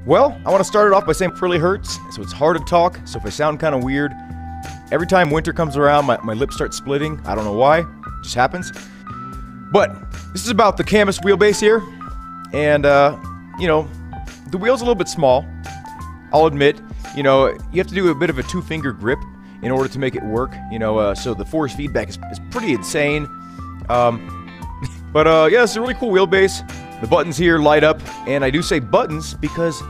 Well, I want to start it off by saying it really hurts, so it's hard to talk, so if I sound kind of weird, every time winter comes around, my lips start splitting. I don't know why, it just happens. But this is about the Cammus wheelbase here, and, you know, the wheel's a little bit small, I'll admit. You know, you have to do a bit of a two-finger grip in order to make it work, you know, so the force feedback is pretty insane. Yeah, it's a really cool wheelbase. The buttons here light up, and I do say buttons because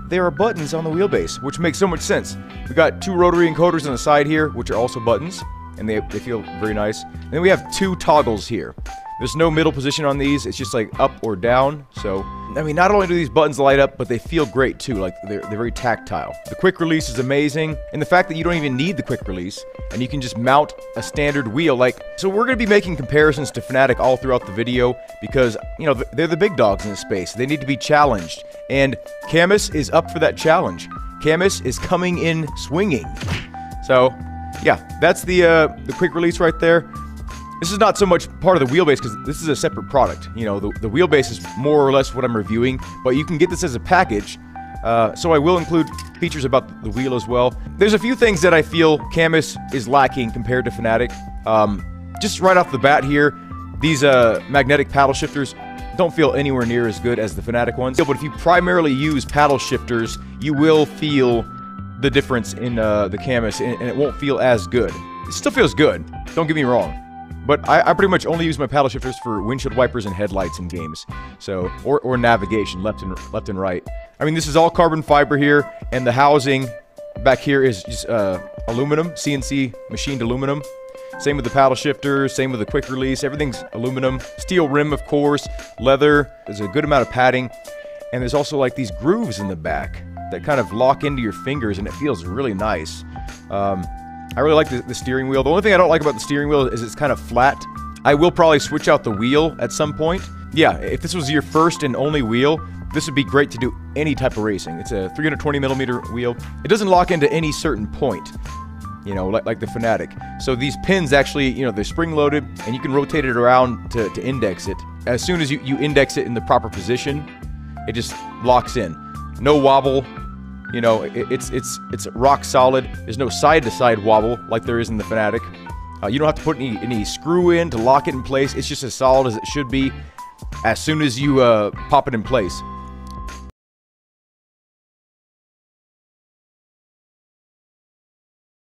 there are buttons on the wheelbase, which makes so much sense. We got two rotary encoders on the side here, which are also buttons, and they feel very nice. And then we have two toggles here. There's no middle position on these, it's just like up or down. So, I mean, not only do these buttons light up, but they feel great too, like they're very tactile. The quick release is amazing, and the fact that you don't even need the quick release, and you can just mount a standard wheel, like, so we're gonna be making comparisons to Fnatic all throughout the video, because, you know, they're the big dogs in this space. They need to be challenged, and Cammus is up for that challenge. Cammus is coming in swinging. So, yeah, that's the quick release right there. This is not so much part of the wheelbase because this is a separate product. You know, the wheelbase is more or less what I'm reviewing, but you can get this as a package. So I will include features about the wheel as well. There's a few things that I feel Cammus is lacking compared to Fnatic. Just right off the bat here, these magnetic paddle shifters don't feel anywhere near as good as the Fnatic ones. But if you primarily use paddle shifters, you will feel the difference in the Cammus, and it won't feel as good. It still feels good, don't get me wrong. But I pretty much only use my paddle shifters for windshield wipers and headlights in games. So, or navigation, left and right. I mean, this is all carbon fiber here, and the housing back here is just aluminum, CNC machined aluminum. Same with the paddle shifter, same with the quick release, everything's aluminum. Steel rim, of course, leather, there's a good amount of padding. And there's also like these grooves in the back that kind of lock into your fingers, and it feels really nice. I really like the steering wheel. The only thing I don't like about the steering wheel is it's kind of flat. I will probably switch out the wheel at some point. Yeah, if this was your first and only wheel, this would be great to do any type of racing. It's a 320mm wheel. It doesn't lock into any certain point, you know, like the Fnatic. So these pins actually, you know, they're spring-loaded, and you can rotate it around to index it. As soon as you index it in the proper position, it just locks in. No wobble. You know, it's rock solid. There's no side-to-side wobble like there is in the Fnatic. You don't have to put any screw in to lock it in place. It's just as solid as it should be as soon as you pop it in place.